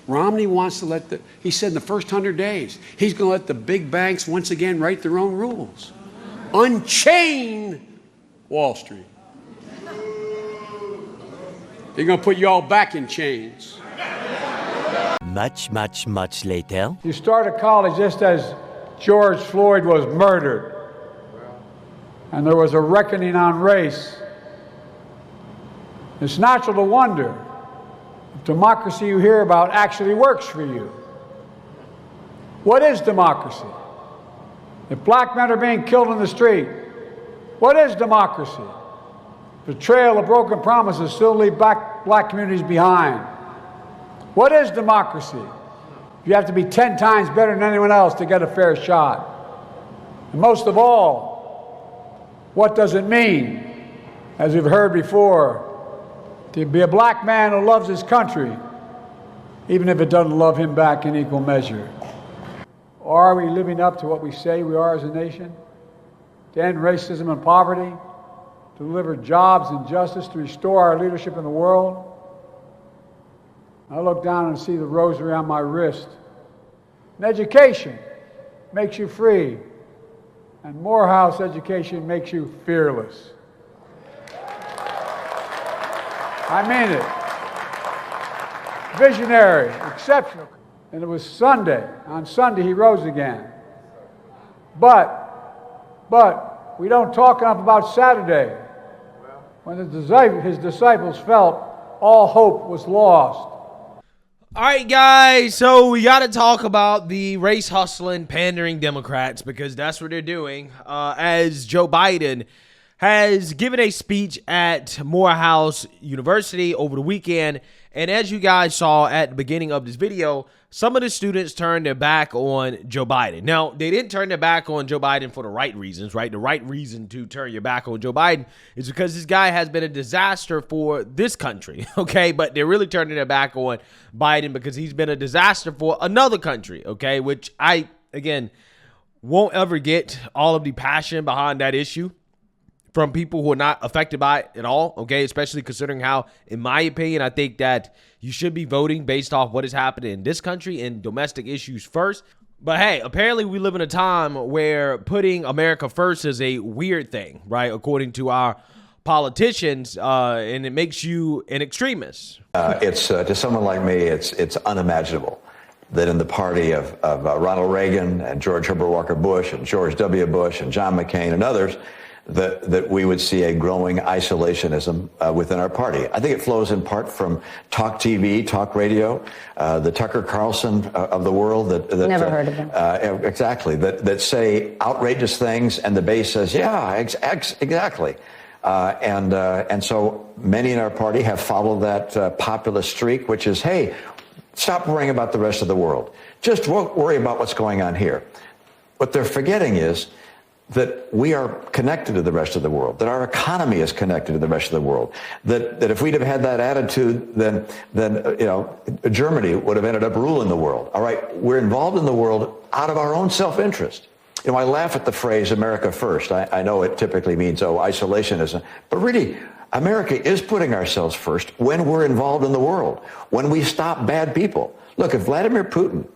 Romney wants to he said in the first 100 days, he's going to let the big banks once again write their own rules. Unchain Wall Street. They're going to put you all back in chains. Much, much, much later. You start a college just as George Floyd was murdered, and there was a reckoning on race. It's natural to wonder if democracy you hear about actually works for you. What is democracy? If black men are being killed in the street, what is democracy? Betrayal of broken promises still leave black communities behind. What is democracy? You have to be 10 times better than anyone else to get a fair shot. And most of all, what does it mean, as we've heard before, to be a black man who loves his country, even if it doesn't love him back in equal measure? Or are we living up to what we say we are as a nation? To end racism and poverty, to deliver jobs and justice, to restore our leadership in the world? I look down and see the rosary on my wrist. And education makes you free, and Morehouse education makes you fearless. I mean it. Visionary, exceptional. And it was Sunday. On Sunday, he rose again. But we don't talk enough about Saturday, when his disciples felt all hope was lost. All right, guys, so we got to talk about the race hustling, pandering Democrats, because that's what they're doing, as Joe Biden has given a speech at Morehouse University over the weekend. And as you guys saw at the beginning of this video, some of the students turned their back on Joe Biden. Now, they didn't turn their back on Joe Biden for the right reasons, right? The right reason to turn your back on Joe Biden is because this guy has been a disaster for this country, okay? But they're really turning their back on Biden because he's been a disaster for another country, okay? Which I, again, won't ever get all of the passion behind that issue from people who are not affected by it at all, okay? Especially considering how, in my opinion, I think that you should be voting based off what is happening in this country and domestic issues first. But hey, apparently we live in a time where putting America first is a weird thing, right? According to our politicians, and it makes you an extremist. It's to someone like me, it's unimaginable that in the party of Ronald Reagan and George Herbert Walker Bush and George W. Bush and John McCain and others, that we would see a growing isolationism within our party. I think it flows in part from talk TV, talk radio, the Tucker Carlson of the world. That Never heard of him. Exactly. That say outrageous things, and the base says, yeah, exactly. And so many in our party have followed that populist streak, which is, hey, stop worrying about the rest of the world. Just worry about what's going on here. What they're forgetting is that we are connected to the rest of the world, that our economy is connected to the rest of the world, that if we'd have had that attitude, then Germany would have ended up ruling the world. All right, we're involved in the world out of our own self-interest. I laugh at the phrase America first. I know it typically means, isolationism, but really, America is putting ourselves first when we're involved in the world, when we stop bad people. Look, if Vladimir Putin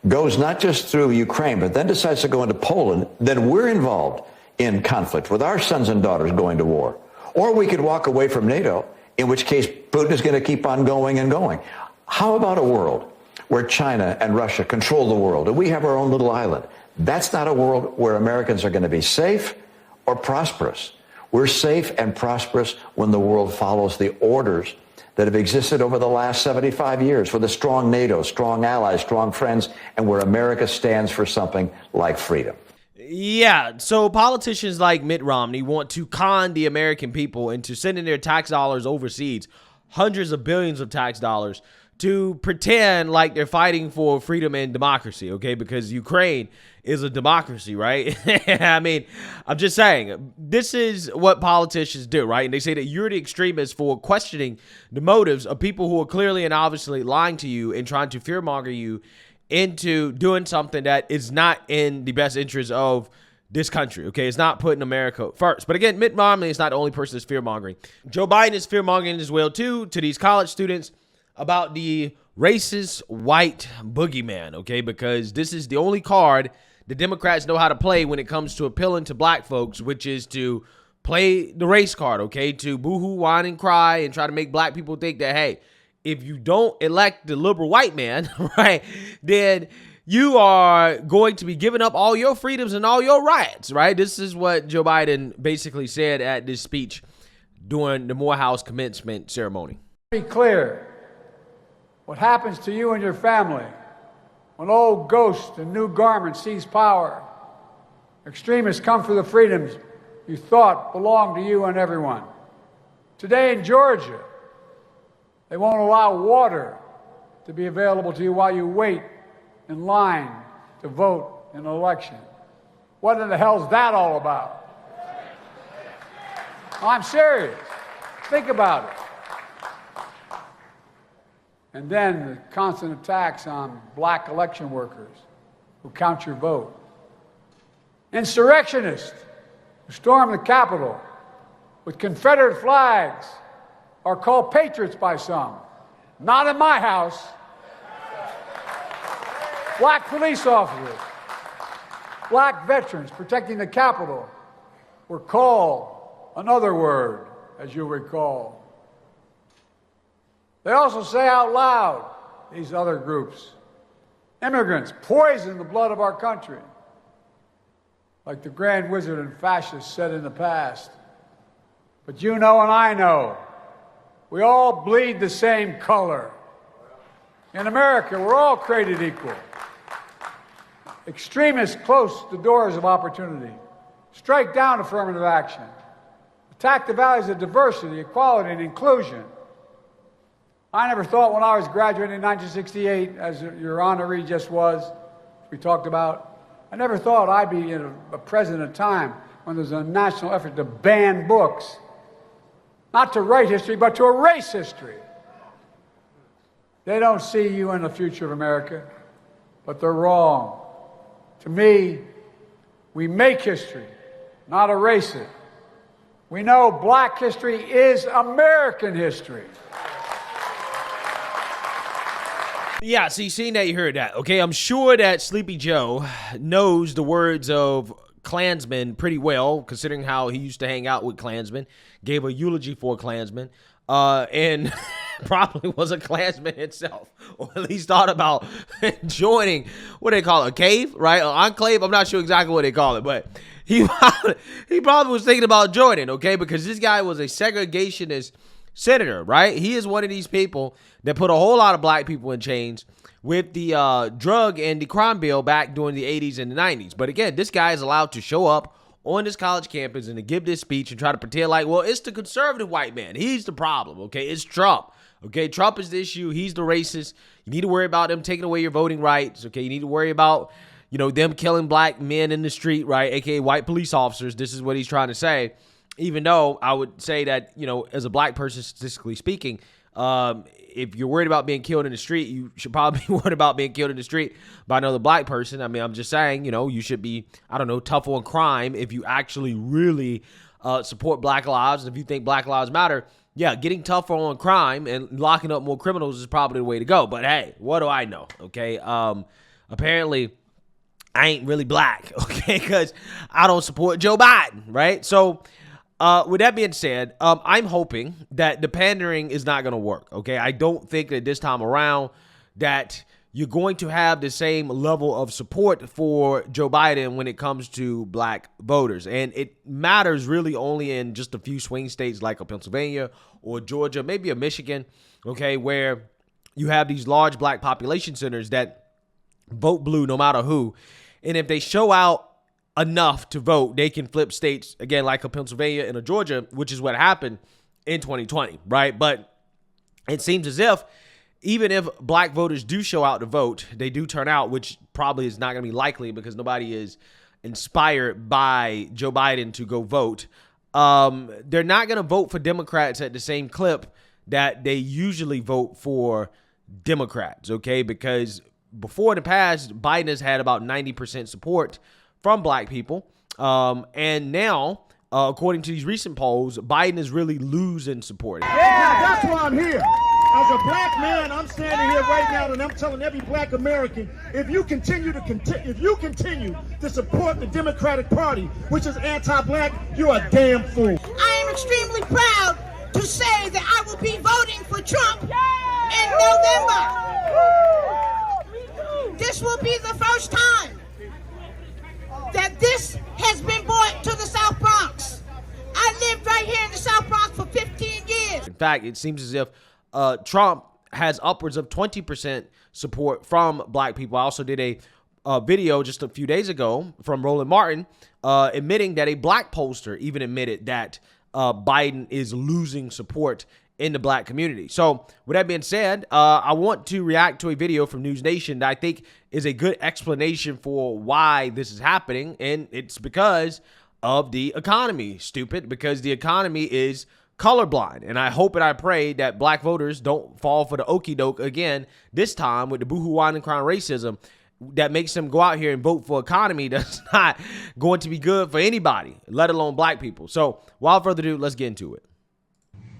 goes not just through Ukraine, but then decides to go into Poland, then we're involved in conflict with our sons and daughters going to war. Or we could walk away from NATO, in which case Putin is going to keep on going and going. How about a world where China and Russia control the world and we have our own little island? That's not a world where Americans are going to be safe or prosperous. We're safe and prosperous when the world follows the orders that have existed over the last 75 years with a strong NATO, strong allies, strong friends, and where America stands for something like freedom. Yeah, so politicians like Mitt Romney want to con the American people into sending their tax dollars overseas, hundreds of billions of tax dollars, to pretend like they're fighting for freedom and democracy, okay? Because Ukraine is a democracy, right? I mean, I'm just saying, this is what politicians do, right? And they say that you're the extremist for questioning the motives of people who are clearly and obviously lying to you and trying to fearmonger you into doing something that is not in the best interest of this country, okay? It's not putting America first. But again, Mitt Romney is not the only person that's fearmongering. Joe Biden is fearmongering as well, too, to these college students about the racist white boogeyman, okay? Because this is the only card the Democrats know how to play when it comes to appealing to black folks, which is to play the race card, okay? To boohoo, whine, and cry and try to make black people think that, hey, if you don't elect the liberal white man, right, then you are going to be giving up all your freedoms and all your rights, right? This is what Joe Biden basically said at this speech during the Morehouse commencement ceremony. Be clear. What happens to you and your family when old ghosts in new garments seize power? Extremists come for the freedoms you thought belonged to you and everyone. Today in Georgia, they won't allow water to be available to you while you wait in line to vote in an election. What in the hell is that all about? I'm serious. Think about it. And then the constant attacks on black election workers who count your vote. Insurrectionists who storm the Capitol with Confederate flags are called patriots by some. Not in my house. Black police officers, black veterans protecting the Capitol were called another word, as you recall. They also say out loud, these other groups, immigrants poison the blood of our country. Like the Grand Wizard and fascists said in the past. But you know and I know, we all bleed the same color. In America, we're all created equal. Extremists close the doors of opportunity, strike down affirmative action, attack the values of diversity, equality, and inclusion. I never thought when I was graduating in 1968, as your honoree just was, we talked about, I never thought I'd be in a president at a time when there's a national effort to ban books, not to write history, but to erase history. They don't see you in the future of America, but they're wrong. To me, we make history, not erase it. We know black history is American history. Yeah, so you seen that, you heard that, okay? I'm sure that Sleepy Joe knows the words of Klansmen pretty well, considering how he used to hang out with Klansmen, gave a eulogy for a Klansman, and probably was a Klansman himself, or at least thought about joining, what do they call it, a cave, right? An enclave? I'm not sure exactly what they call it, but he probably was thinking about joining, okay? Because this guy was a segregationist senator, right? He is one of these people that put a whole lot of black people in chains with the drug and the crime bill back during the 80s and the 90s. But again, this guy is allowed to show up on this college campus and to give this speech and try to pretend like, well, it's the conservative white man. He's the problem, okay? It's Trump, okay? Trump is the issue. He's the racist. You need to worry about them taking away your voting rights, okay? You need to worry about, you know, them killing black men in the street, right? AKA white police officers. This is what he's trying to say. Even though I would say that, you know, as a black person, statistically speaking, if you're worried about being killed in the street, you should probably be worried about being killed in the street by another black person. I mean, I'm just saying, you know, you should be, I don't know, tough on crime if you actually really support black lives. And if you think black lives matter, yeah, getting tougher on crime and locking up more criminals is probably the way to go. But hey, what do I know? Okay. Apparently I ain't really black, okay, because I don't support Joe Biden, right? So, with that being said, I'm hoping that the pandering is not going to work, okay? I don't think that this time around that you're going to have the same level of support for Joe Biden when it comes to black voters. And it matters really only in just a few swing states like a Pennsylvania or Georgia, maybe a Michigan, okay, where you have these large black population centers that vote blue no matter who. And if they show out enough to vote, they can flip states, again, like a Pennsylvania and a Georgia, which is what happened in 2020, right? But it seems as if even if black voters do show out to vote, they do turn out, which probably is not going to be likely because nobody is inspired by Joe Biden to go vote. They're not going to vote for Democrats at the same clip that they usually vote for Democrats, okay? Because before in the past, Biden has had about 90% support from black people. And now, according to these recent polls, Biden is really losing support. Yeah, that's why I'm here. As a black man, I'm standing here right now and I'm telling every black American, if you continue to support the Democratic Party, which is anti-black, you're a damn fool. I am extremely proud to say that I will be voting for Trump in November. This will be the first time that this has been brought to the South Bronx. I lived right here in the South Bronx for 15 years. In fact, it seems as if Trump has upwards of 20% support from black people. I also did a video just a few days ago from Roland Martin admitting that a black pollster even admitted that Biden is losing support in the black community. So with that being said, I want to react to a video from News Nation that I think is a good explanation for why this is happening. And it's because of the economy, stupid, because the economy is colorblind. And I hope and I pray that black voters don't fall for the okie doke again, this time with the boohoo wine and crown racism that makes them go out here and vote for economy that's not going to be good for anybody, let alone black people. So without further ado, let's get into it.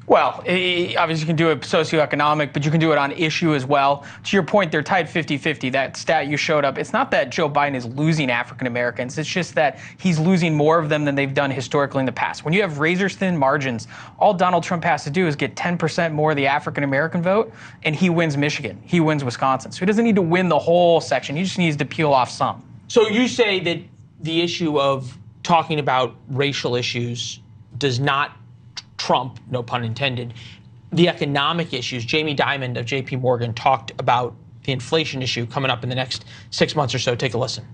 Well, obviously you can do it socioeconomic, but you can do it on issue as well. To your point, they're tied 50-50. That stat you showed up, it's not that Joe Biden is losing African Americans. It's just that he's losing more of them than they've done historically in the past. When you have razor-thin margins, all Donald Trump has to do is get 10% more of the African American vote, and he wins Michigan. He wins Wisconsin. So he doesn't need to win the whole section. He just needs to peel off some. So you say that the issue of talking about racial issues does not trump, no pun intended, the economic issues. Jamie Dimon of JP Morgan talked about the inflation issue coming up in the next 6 months or so. Take a listen.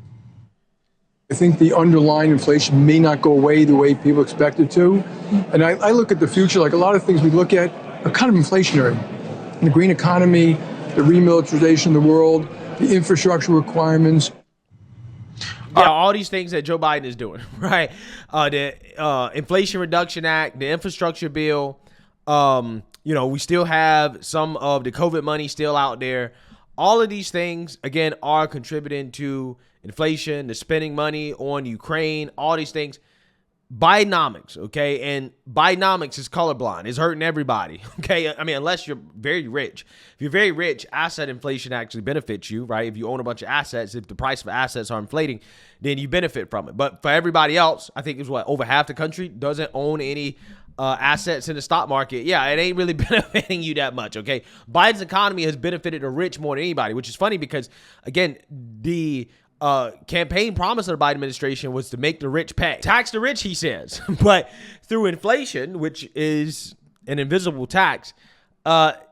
I think the underlying inflation may not go away the way people expect it to. And I look at the future, like a lot of things we look at are kind of inflationary. The green economy, the remilitarization of the world, the infrastructure requirements. Yeah, all these things that Joe Biden is doing, right? The Inflation Reduction Act, the infrastructure bill. We still have some of the COVID money still out there. All of these things, again, are contributing to inflation, the spending money on Ukraine, all these things. Bidenomics, okay? And Bidenomics is colorblind. It's hurting everybody, okay? I mean, unless you're very rich. If you're very rich, asset inflation actually benefits you, right? If you own a bunch of assets, if the price of assets are inflating, then you benefit from it. But for everybody else, I think it's over half the country doesn't own any assets in the stock market. Yeah, it ain't really benefiting you that much, okay? Biden's economy has benefited the rich more than anybody, which is funny because, again, the campaign promise of the Biden administration was to make the rich pay. Tax the rich, he says. But through inflation, which is an invisible tax,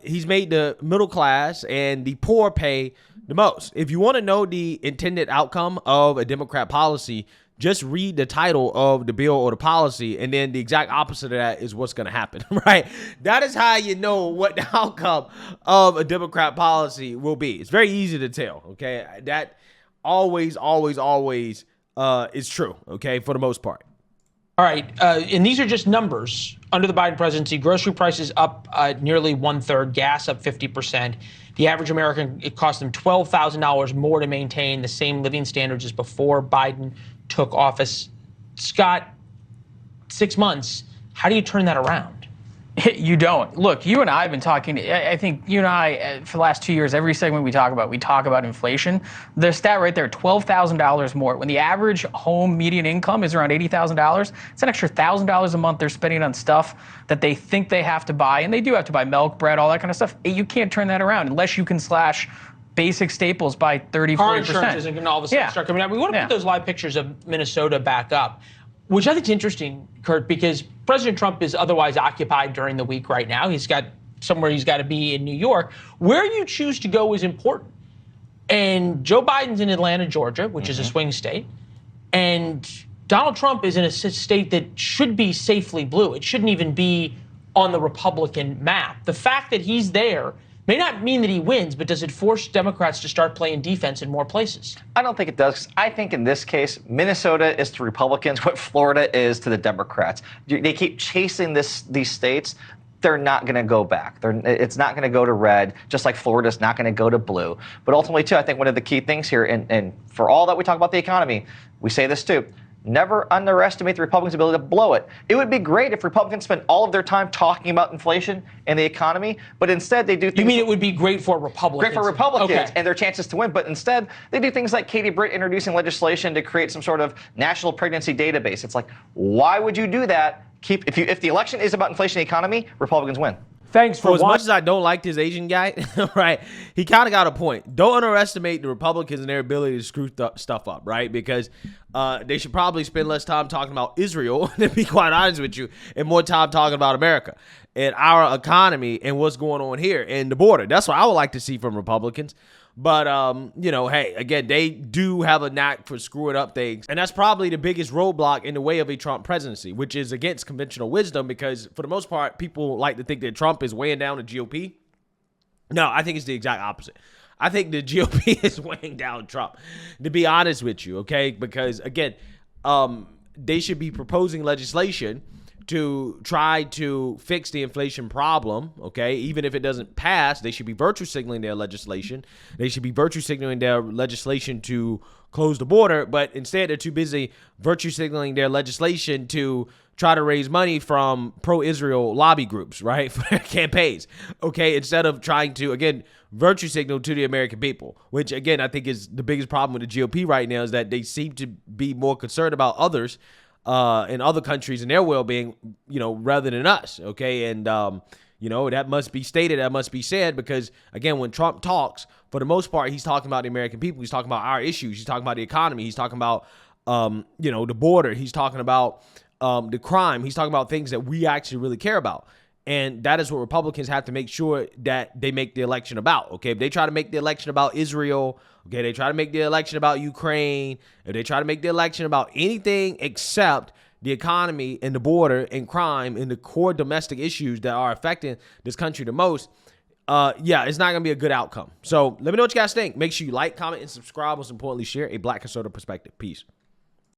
he's made the middle class and the poor pay the most. If you want to know the intended outcome of a Democrat policy, just read the title of the bill or the policy, and then the exact opposite of that is what's going to happen, right? That is how you know what the outcome of a Democrat policy will be. It's very easy to tell, okay? That always is true, okay, for the most part. All right, and these are just numbers. Under the Biden presidency, grocery prices up nearly 1/3, gas up 50%. The average American, it cost them $12,000 more to maintain the same living standards as before Biden took office. Scott, 6 months, how do you turn that around? You don't. Look, you and I have been talking, I think you and I, for the last 2 years, every segment we talk about inflation. The stat right there, $12,000 more. When the average home median income is around $80,000, it's an extra $1,000 a month they're spending on stuff that they think they have to buy. And they do have to buy milk, bread, all that kind of stuff. You can't turn that around unless you can slash basic staples by 30, 40%. Car insurance isn't going to all of a sudden start coming out. We want to put those live pictures of Minnesota back up, which I think is interesting, Kurt, because President Trump is otherwise occupied during the week right now. He's got somewhere he's got to be in New York. Where you choose to go is important. And Joe Biden's in Atlanta, Georgia, which is a swing state. And Donald Trump is in a state that should be safely blue. It shouldn't even be on the Republican map. The fact that he's there may not mean that he wins, but does it force Democrats to start playing defense in more places? I don't think it does. I think in this case, Minnesota is to Republicans what Florida is to the Democrats. They keep chasing these states. They're not going to go back. It's not going to go to red, just like Florida's not going to go to blue. But ultimately, too, I think one of the key things here, and for all that we talk about the economy, we say this too, never underestimate the Republicans' ability to blow it. It would be great if Republicans spent all of their time talking about inflation and the economy, but instead they do things... You mean it would be great for Republicans? Great for Republicans okay. and their chances to win, but instead they do things like Katie Britt introducing legislation to create some sort of national pregnancy database. It's like, why would you do that? If the election is about inflation and economy, Republicans win. Thanks for as much as I don't like this Asian guy, right? He kind of got a point. Don't underestimate the Republicans and their ability to screw stuff up, right? Because they should probably spend less time talking about Israel, to be quite honest with you, and more time talking about America and our economy and what's going on here and the border. That's what I would like to see from Republicans. But, hey, again, they do have a knack for screwing up things. And that's probably the biggest roadblock in the way of a Trump presidency, which is against conventional wisdom because, for the most part, people like to think that Trump is weighing down the GOP. No, I think it's the exact opposite. I think the GOP is weighing down Trump, to be honest with you, okay? Because, again, they should be proposing legislation to try to fix the inflation problem, okay? Even if it doesn't pass, they should be virtue signaling their legislation. They should be virtue signaling their legislation to close the border, but instead they're too busy virtue signaling their legislation to try to raise money from pro-Israel lobby groups, right, for their campaigns, okay? Instead of trying to, again, virtue signal to the American people, which, again, I think is the biggest problem with the GOP right now is that they seem to be more concerned about others in other countries and their well-being, rather than us, okay? And, that must be stated, that must be said, because, again, when Trump talks, for the most part, he's talking about the American people. He's talking about our issues. He's talking about the economy. He's talking about, the border. He's talking about the crime. He's talking about things that we actually really care about. And that is what Republicans have to make sure that they make the election about, okay? If they try to make the election about Israel, okay, they try to make the election about Ukraine, if they try to make the election about anything except the economy and the border and crime and the core domestic issues that are affecting this country the most, it's not going to be a good outcome. So let me know what you guys think. Make sure you like, comment, and subscribe. Most importantly, share a Black conservative perspective. Peace.